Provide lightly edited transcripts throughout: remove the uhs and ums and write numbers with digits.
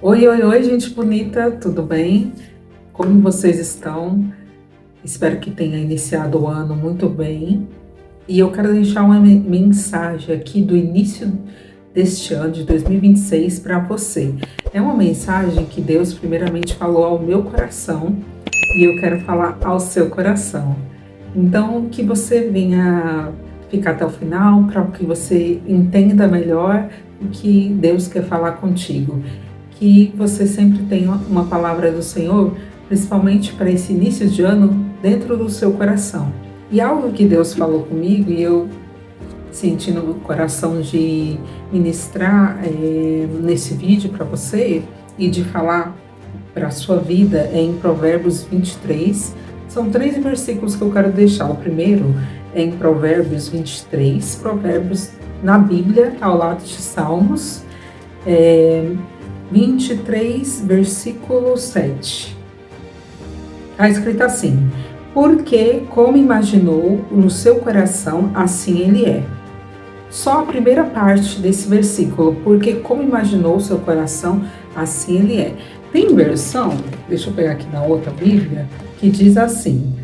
Oi, oi, oi, gente bonita, tudo bem? Como vocês estão? Espero que tenha iniciado o ano muito bem. E eu quero deixar uma mensagem aqui do início deste ano de 2026 para você. É uma mensagem que Deus primeiramente falou ao meu coração e eu quero falar ao seu coração. Então, que você venha ficar até o final para que você entenda melhor o que Deus quer falar contigo. Que você sempre tenha uma palavra do Senhor, principalmente para esse início de ano, dentro do seu coração. E algo que Deus falou comigo e eu senti no coração de ministrar nesse vídeo para você e de falar para a sua vida é em Provérbios 23. São 3 versículos que eu quero deixar. O primeiro é em Provérbios 23, Provérbios na Bíblia, ao lado de Salmos, 23, versículo 7. Está escrito assim: porque como imaginou no seu coração, assim ele é. Só a primeira parte desse versículo, porque como imaginou o seu coração, assim ele é. Tem versão, deixa eu pegar aqui na outra Bíblia, que diz assim: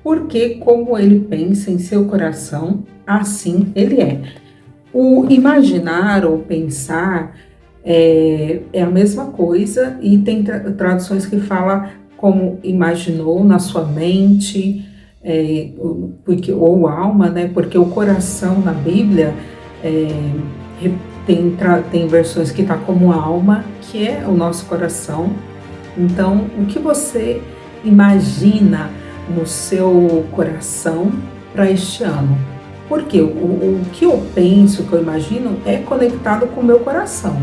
porque como ele pensa em seu coração, assim ele é. O imaginar ou pensar é a mesma coisa, e tem traduções que falam como imaginou na sua mente, ou alma, né? Porque o coração na Bíblia tem versões que está como alma, que é o nosso coração. Então, o que você imagina no seu coração para este ano? Porque o que eu penso, o que eu imagino, é conectado com o meu coração.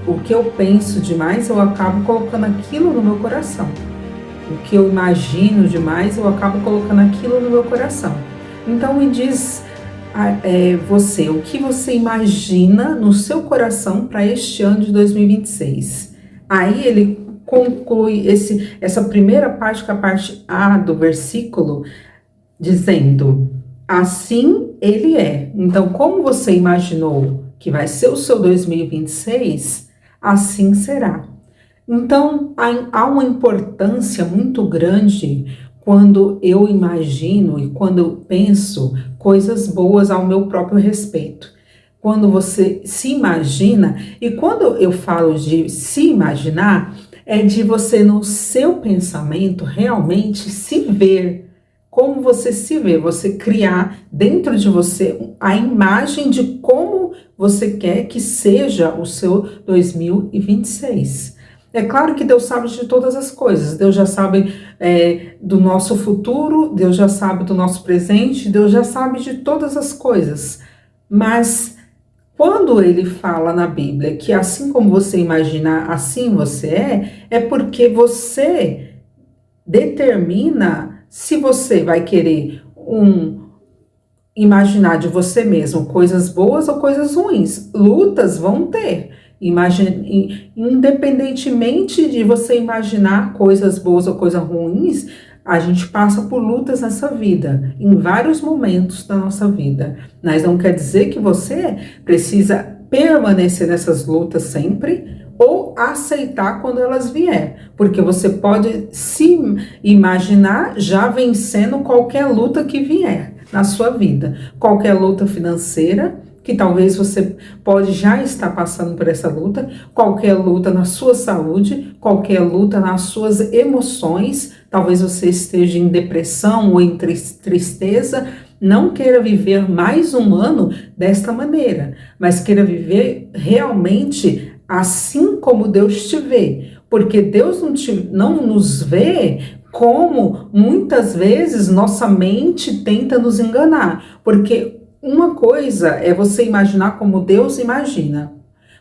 O que eu penso demais, eu acabo colocando aquilo no meu coração. O que eu imagino demais, eu acabo colocando aquilo no meu coração. Então, me diz você, o que você imagina no seu coração para este ano de 2026? Aí ele conclui essa primeira parte, com a parte A do versículo, dizendo: assim ele é. Então, como você imaginou que vai ser o seu 2026, assim será. Então, há uma importância muito grande quando eu imagino e quando eu penso coisas boas ao meu próprio respeito. Quando você se imagina, e quando eu falo de se imaginar, é de você no seu pensamento realmente se ver. Como você se vê, você criar dentro de você a imagem de como você quer que seja o seu 2026. É claro que Deus sabe de todas as coisas, Deus já sabe do nosso futuro, Deus já sabe do nosso presente, Deus já sabe de todas as coisas. Mas quando ele fala na Bíblia que assim como você imaginar, assim você é porque você determina se você vai querer imaginar de você mesmo coisas boas ou coisas ruins. Lutas vão ter. Independentemente de você imaginar coisas boas ou coisas ruins, a gente passa por lutas nessa vida, em vários momentos da nossa vida. Mas não quer dizer que você precisa permanecer nessas lutas sempre ou aceitar quando elas vier, porque você pode se imaginar já vencendo qualquer luta que vier na sua vida, qualquer luta financeira, que talvez você pode já estar passando por essa luta, qualquer luta na sua saúde, qualquer luta nas suas emoções, talvez você esteja em depressão ou em tristeza, não queira viver mais um ano desta maneira, mas queira viver realmente assim como Deus te vê, porque Deus não nos vê como muitas vezes nossa mente tenta nos enganar, porque uma coisa é você imaginar como Deus imagina,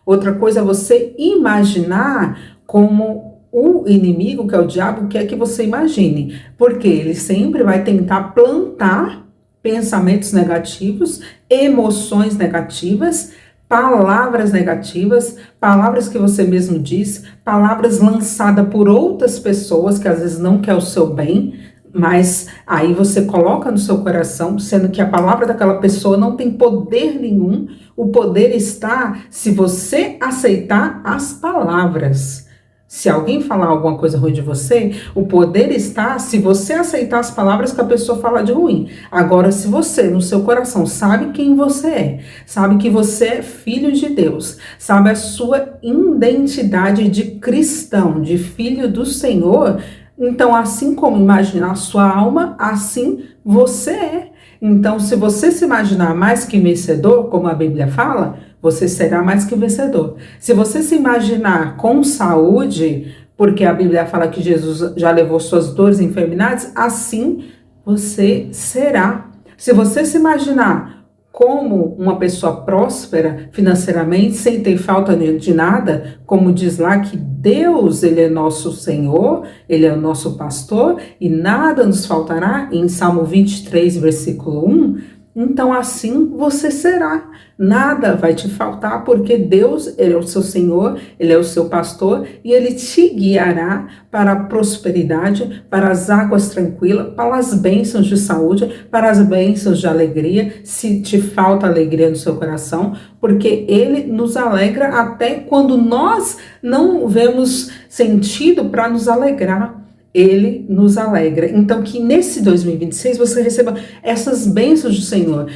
outra coisa é você imaginar como o inimigo, que é o diabo, quer que você imagine, porque ele sempre vai tentar plantar pensamentos negativos, emoções negativas, palavras negativas, palavras que você mesmo diz, palavras lançadas por outras pessoas que às vezes não quer o seu bem, Mas aí você coloca no seu coração, sendo que a palavra daquela pessoa não tem poder nenhum, o poder está se você aceitar as palavras. Se alguém falar alguma coisa ruim de você, o poder está se você aceitar as palavras que a pessoa fala de ruim. Agora, se você, no seu coração, sabe quem você é, sabe que você é filho de Deus, sabe a sua identidade de cristão, de filho do Senhor, então, assim como imaginar a sua alma, assim você é. Então, se você se imaginar mais que vencedor, como a Bíblia fala, você será mais que vencedor. Se você se imaginar com saúde, porque a Bíblia fala que Jesus já levou suas dores e enfermidades, assim você será. Se você se imaginar como uma pessoa próspera financeiramente, sem ter falta de nada, como diz lá que Deus, ele é nosso Senhor, ele é o nosso pastor e nada nos faltará, em Salmo 23, versículo 1, então assim você será. Nada vai te faltar, porque Deus, ele é o seu Senhor, ele é o seu pastor e ele te guiará para a prosperidade, para as águas tranquilas, para as bênçãos de saúde, para as bênçãos de alegria, se te falta alegria no seu coração, porque ele nos alegra até quando nós não vemos sentido para nos alegrar. Ele nos alegra. Então, que nesse 2026 você receba essas bênçãos do Senhor,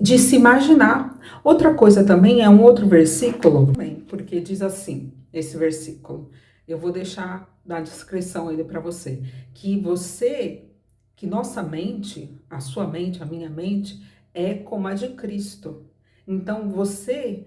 de se imaginar. Outra coisa também é um outro versículo, porque diz assim, esse versículo, eu vou deixar na descrição ele para você, que nossa mente, a sua mente, a minha mente, é como a de Cristo. Então, você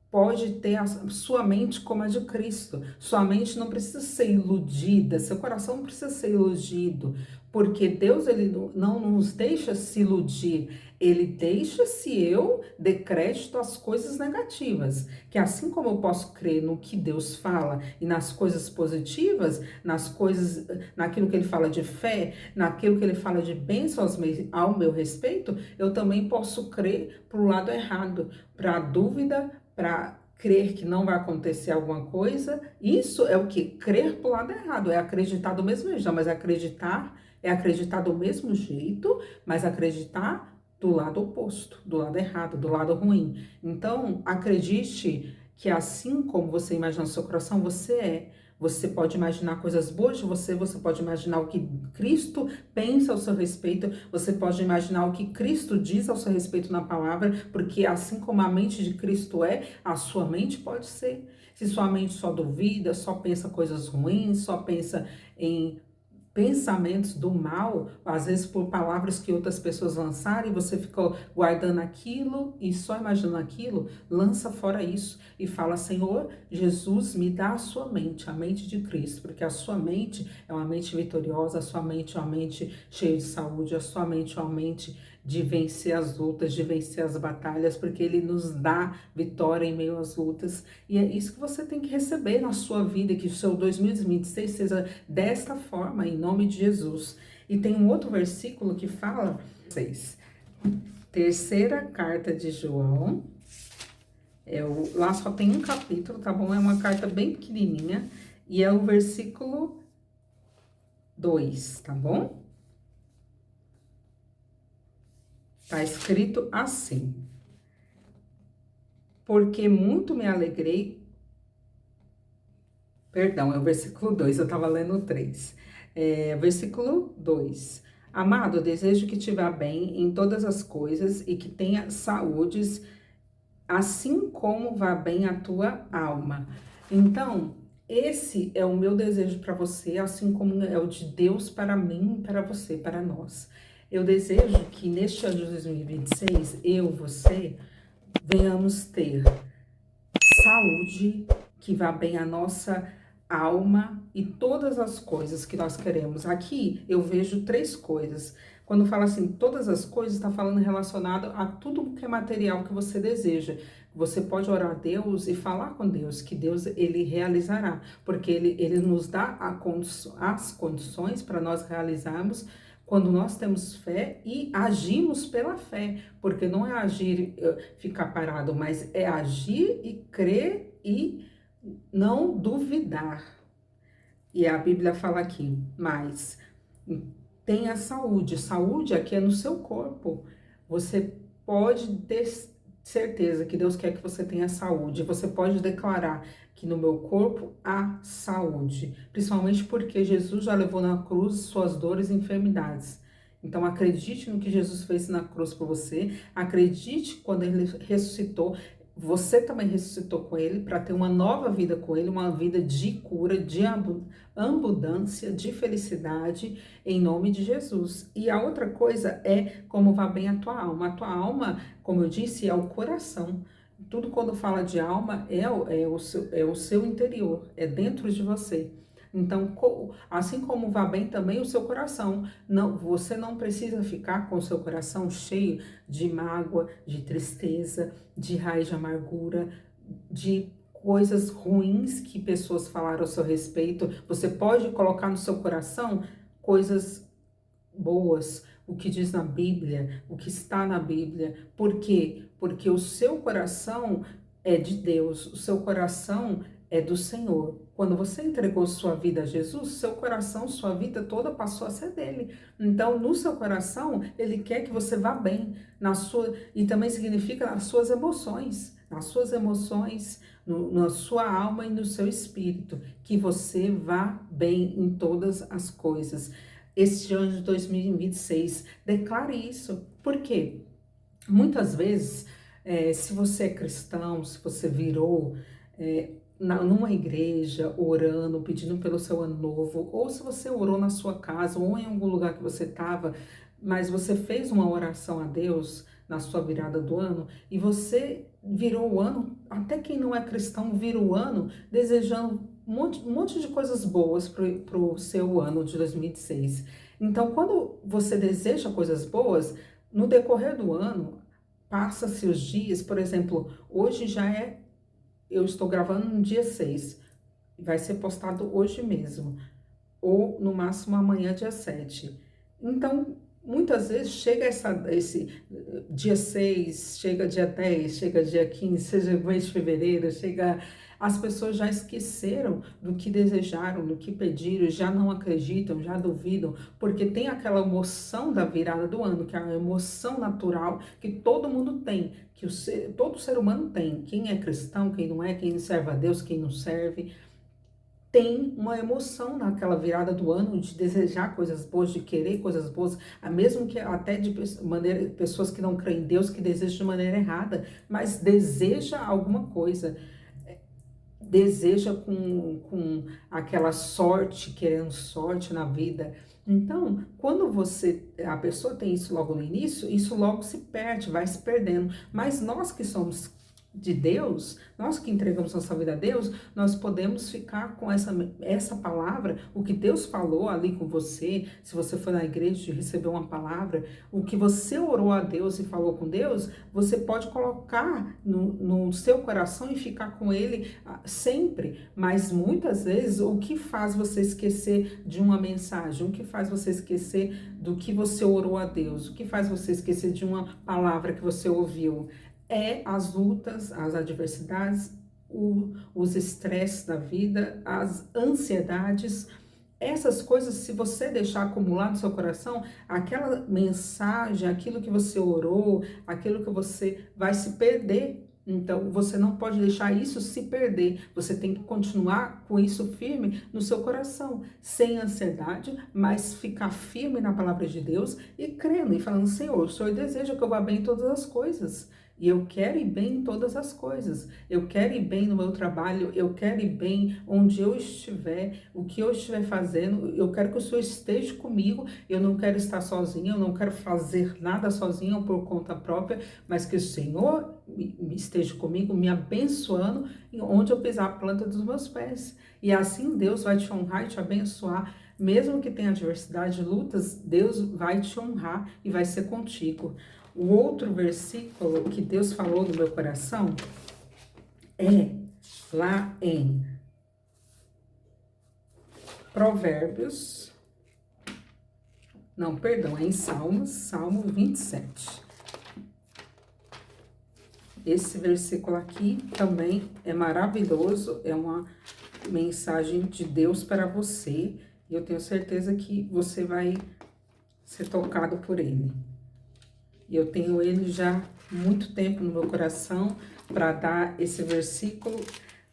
pode ter a sua mente como a de Cristo. Sua mente não precisa ser iludida, seu coração não precisa ser iludido, porque Deus, ele não nos deixa se iludir, ele deixa se eu dê crédito às coisas negativas, que assim como eu posso crer no que Deus fala e nas coisas positivas, nas coisas, naquilo que ele fala de fé, naquilo que ele fala de bênção ao meu respeito, eu também posso crer para o lado errado, para a dúvida, para crer que não vai acontecer alguma coisa. Isso é o que? Crer para o lado errado, é acreditar do mesmo jeito, mas é acreditar do mesmo jeito, mas acreditar do lado oposto, do lado errado, do lado ruim. Então, acredite que assim como você imagina no seu coração, você é. Você pode imaginar coisas boas de você, você pode imaginar o que Cristo pensa ao seu respeito, você pode imaginar o que Cristo diz ao seu respeito na palavra, porque assim como a mente de Cristo é, a sua mente pode ser. Se sua mente só duvida, só pensa coisas ruins, só pensa em pensamentos do mal, às vezes por palavras que outras pessoas lançaram e você ficou guardando aquilo e só imaginando aquilo, lança fora isso e fala: Senhor Jesus, me dá a mente de Cristo, porque a sua mente é uma mente vitoriosa, a sua mente é uma mente cheia de saúde, a sua mente é uma mente de vencer as lutas, de vencer as batalhas, porque ele nos dá vitória em meio às lutas. E é isso que você tem que receber na sua vida, que o seu 2026 seja desta forma, em nome de Jesus. E tem um outro versículo que fala, terceira carta de João, lá só tem um capítulo, tá bom? É uma carta bem pequenininha, e é o versículo 2, tá bom? Tá escrito assim: porque muito me alegrei. Perdão, é o versículo 2, eu estava lendo o 3. Versículo 2. Amado, desejo que te vá bem em todas as coisas e que tenha saúdes, assim como vá bem a tua alma. Então, esse é o meu desejo para você, assim como é o de Deus para mim, para você, para nós. Eu desejo que neste ano de 2026, você, venhamos ter saúde, que vá bem a nossa alma e todas as coisas que nós queremos. Aqui eu vejo 3 coisas. Quando fala assim, todas as coisas, está falando relacionado a tudo que é material que você deseja. Você pode orar a Deus e falar com Deus, que Deus, ele realizará, porque ele nos dá as condições para nós realizarmos quando nós temos fé e agimos pela fé, porque não é agir, ficar parado, mas é agir e crer e não duvidar. E a Bíblia fala aqui, mas tenha saúde. Saúde aqui é no seu corpo. Você pode ter certeza que Deus quer que você tenha saúde. Você pode declarar que no meu corpo há saúde, principalmente porque Jesus já levou na cruz suas dores e enfermidades. Então acredite no que Jesus fez na cruz por você, acredite quando ele ressuscitou, você também ressuscitou com ele para ter uma nova vida com ele, uma vida de cura, de abundância, de felicidade, em nome de Jesus. E a outra coisa é como vai bem a tua alma. A tua alma, como eu disse, é o coração. Tudo quando fala de alma é o seu interior, é dentro de você. Então, assim como vai bem também o seu coração. Não, você não precisa ficar com o seu coração cheio de mágoa, de tristeza, de raiz de amargura, de coisas ruins que pessoas falaram a seu respeito. Você pode colocar no seu coração coisas boas, o que diz na Bíblia, o que está na Bíblia. Por quê? Porque o seu coração é de Deus, o seu coração é do Senhor. Quando você entregou sua vida a Jesus, seu coração, sua vida toda passou a ser dele. Então, no seu coração, ele quer que você vá bem e também significa nas suas emoções, na sua alma e no seu espírito, que você vá bem em todas as coisas. Este ano de 2026, declare isso. Por quê? Muitas vezes, se você é cristão, se você virou numa igreja, orando, pedindo pelo seu ano novo, ou se você orou na sua casa, ou em algum lugar que você estava, mas você fez uma oração a Deus na sua virada do ano, e você virou o ano, até quem não é cristão vira o ano, desejando um monte de coisas boas para o seu ano de 2026. Então, quando você deseja coisas boas, no decorrer do ano, passa-se os dias, por exemplo, hoje eu estou gravando no dia 6, vai ser postado hoje mesmo, ou no máximo amanhã, dia 7. Então, muitas vezes chega esse dia 6, chega dia 10, chega dia 15, seja mês de fevereiro, as pessoas já esqueceram do que desejaram, do que pediram, já não acreditam, já duvidam, porque tem aquela emoção da virada do ano, que é a emoção natural que todo mundo tem, que todo ser humano tem. Quem é cristão, quem não é, quem serve a Deus, quem não serve, tem uma emoção naquela virada do ano de desejar coisas boas, de querer coisas boas, mesmo que até de pessoas que não creem em Deus, que desejam de maneira errada, mas deseja alguma coisa, deseja com aquela sorte, querendo sorte na vida. Então, quando a pessoa tem isso logo no início, isso logo se perde, vai se perdendo. Mas nós que somos de Deus, nós que entregamos nossa vida a Deus, nós podemos ficar com essa palavra, o que Deus falou ali com você, se você foi na igreja e recebeu uma palavra, o que você orou a Deus e falou com Deus, você pode colocar no seu coração e ficar com ele sempre, mas muitas vezes o que faz você esquecer de uma mensagem, o que faz você esquecer do que você orou a Deus, o que faz você esquecer de uma palavra que você ouviu, as lutas, as adversidades, os estresses da vida, as ansiedades, essas coisas, se você deixar acumular no seu coração, aquela mensagem, aquilo que você orou, aquilo que você vai se perder. Então, você não pode deixar isso se perder. Você tem que continuar com isso firme no seu coração, sem ansiedade, mas ficar firme na palavra de Deus e crendo e falando: Senhor, o Senhor deseja que eu vá bem em todas as coisas. E eu quero ir bem em todas as coisas. Eu quero ir bem no meu trabalho, eu quero ir bem onde eu estiver, o que eu estiver fazendo. Eu quero que o Senhor esteja comigo. Eu não quero estar sozinha, eu não quero fazer nada sozinha ou por conta própria, mas que o Senhor esteja comigo, me abençoando onde eu pisar a planta dos meus pés. E assim Deus vai te honrar e te abençoar. Mesmo que tenha adversidade, lutas, Deus vai te honrar e vai ser contigo. O outro versículo que Deus falou no meu coração é lá em Provérbios, não, perdão, é em Salmos, Salmo 27. Esse versículo aqui também é maravilhoso, é uma mensagem de Deus para você, e eu tenho certeza que você vai ser tocado por ele. E eu tenho ele já há muito tempo no meu coração para dar esse versículo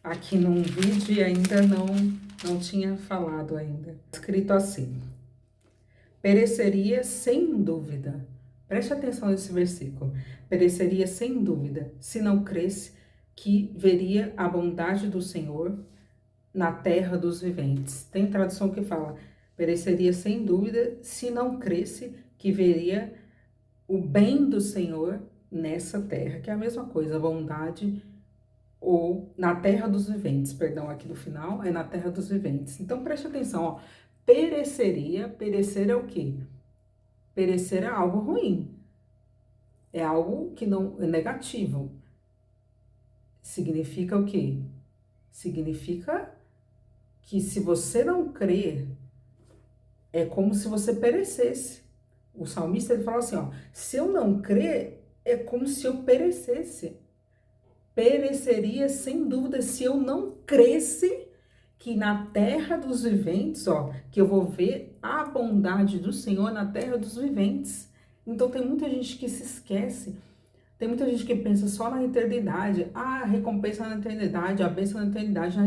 aqui num vídeo e ainda não tinha falado ainda. Escrito assim: pereceria sem dúvida. Preste atenção nesse versículo. Pereceria sem dúvida, se não cresce que veria a bondade do Senhor na terra dos viventes. Tem tradução que fala: pereceria sem dúvida, se não cresce que veria o bem do Senhor nessa terra, que é a mesma coisa, a bondade, ou na terra dos viventes, perdão, aqui no final é na terra dos viventes. Então preste atenção, ó. Pereceria, perecer é o quê? Perecer é algo ruim, é algo que não é negativo. Significa o quê? Significa que se você não crer, é como se você perecesse. O salmista ele fala assim, ó, se eu não crer, é como se eu perecesse. Pereceria sem dúvida se eu não cresce que na terra dos viventes, ó, que eu vou ver a bondade do Senhor na terra dos viventes. Então tem muita gente que se esquece, tem muita gente que pensa só na eternidade. Ah, a recompensa na eternidade, a bênção na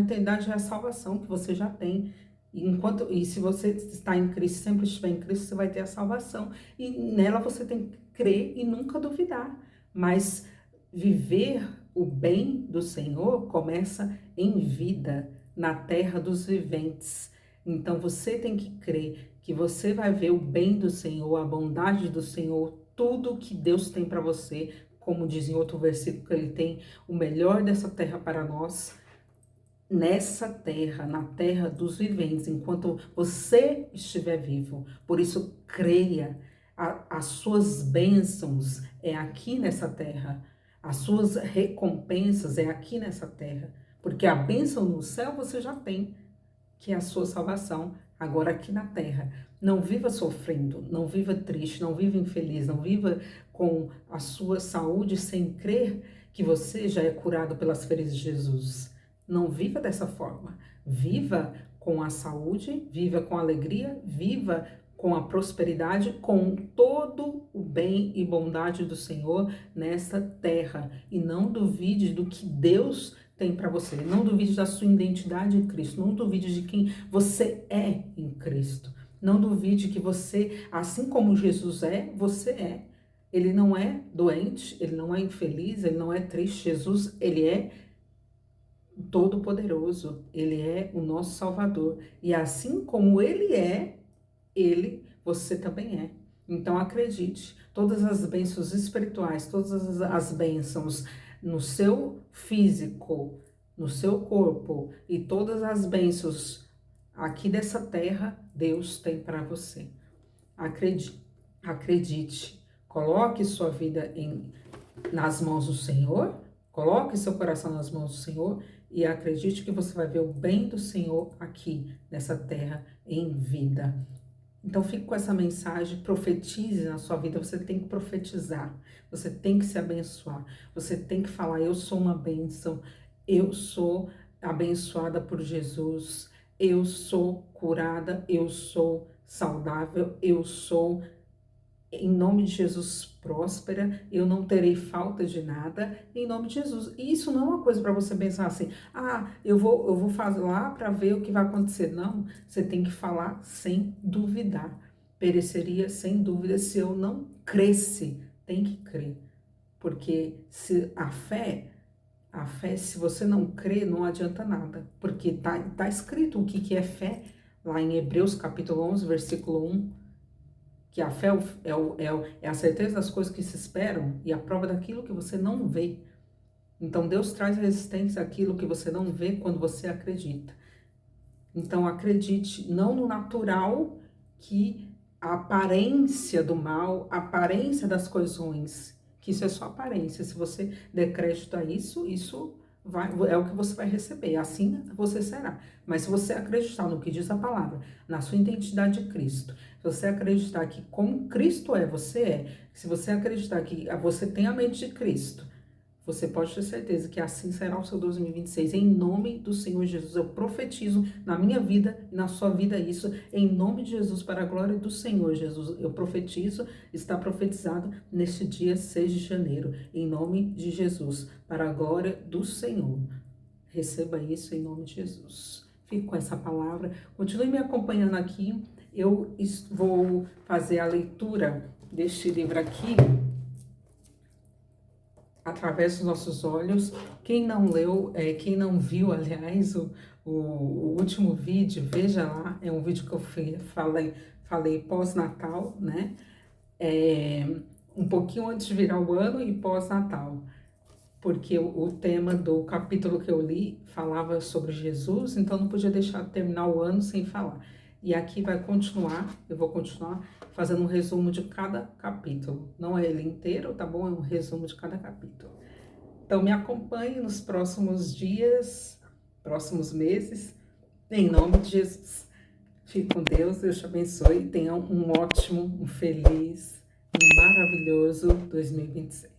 eternidade é a salvação que você já tem. E se você está em Cristo, sempre estiver em Cristo, você vai ter a salvação. E nela você tem que crer e nunca duvidar. Mas viver o bem do Senhor começa em vida, na terra dos viventes. Então você tem que crer que você vai ver o bem do Senhor, a bondade do Senhor, tudo que Deus tem para você, como diz em outro versículo, que Ele tem o melhor dessa terra para nós, nessa terra, na terra dos viventes, enquanto você estiver vivo. Por isso, creia, as suas bênçãos é aqui nessa terra, as suas recompensas é aqui nessa terra, porque a bênção no céu você já tem, que é a sua salvação, agora aqui na terra. Não viva sofrendo, não viva triste, não viva infeliz, não viva com a sua saúde sem crer que você já é curado pelas feridas de Jesus. Não viva dessa forma. Viva com a saúde, viva com a alegria, viva com a prosperidade, com todo o bem e bondade do Senhor nessa terra. E não duvide do que Deus tem para você. Não duvide da sua identidade em Cristo. Não duvide de quem você é em Cristo. Não duvide que você, assim como Jesus é, você é. Ele não é doente, ele não é infeliz, ele não é triste. Jesus, ele é todo-poderoso. Ele é o nosso Salvador. E assim como ele é, você também é. Então acredite, todas as bênçãos espirituais, todas as bênçãos no seu físico, no seu corpo e todas as bênçãos aqui dessa terra, Deus tem para você. Acredite, coloque sua vida nas mãos do Senhor, coloque seu coração nas mãos do Senhor e acredite que você vai ver o bem do Senhor aqui nessa terra em vida. Então fique com essa mensagem, profetize na sua vida, você tem que profetizar, você tem que se abençoar, você tem que falar, eu sou uma bênção, eu sou abençoada por Jesus, eu sou curada, eu sou saudável, eu sou, em nome de Jesus, próspera, eu não terei falta de nada, em nome de Jesus. E isso não é uma coisa para você pensar assim, ah, eu vou fazer lá para ver o que vai acontecer. Não, você tem que falar sem duvidar. Pereceria sem dúvida se eu não cresce. Tem que crer. Porque se a fé, se você não crê, não adianta nada. Porque tá escrito o que é fé, lá em Hebreus capítulo 11, versículo 1, que a fé é a certeza das coisas que se esperam e a prova daquilo que você não vê. Então Deus traz resistência àquilo que você não vê quando você acredita. Então acredite, não no natural, que a aparência do mal, a aparência das coisas ruins, que isso é só aparência. Se você der crédito a isso, é o que você vai receber, assim você será. Mas se você acreditar no que diz a palavra, na sua identidade de Cristo, se você acreditar que como Cristo é, você é, se você acreditar que você tem a mente de Cristo, Você pode ter certeza que assim será o seu 2026. Em nome do Senhor Jesus, eu profetizo na minha vida e na sua vida isso. Em nome de Jesus, para a glória do Senhor Jesus, eu profetizo, está profetizado neste dia 6 de janeiro. Em nome de Jesus, para a glória do Senhor. Receba isso em nome de Jesus. Fique com essa palavra. Continue me acompanhando aqui. Eu vou fazer a leitura deste livro aqui através dos nossos olhos. Quem não leu, quem não viu, aliás, o último vídeo, veja lá, é um vídeo que eu falei pós-natal, né? Um pouquinho antes de virar o ano e pós-natal, porque o tema do capítulo que eu li falava sobre Jesus, então não podia deixar de terminar o ano sem falar. E aqui eu vou continuar fazendo um resumo de cada capítulo. Não é ele inteiro, tá bom? É um resumo de cada capítulo. Então me acompanhe nos próximos dias, próximos meses, em nome de Jesus. Fique com Deus, Deus te abençoe e tenha um ótimo, um feliz, um maravilhoso 2026.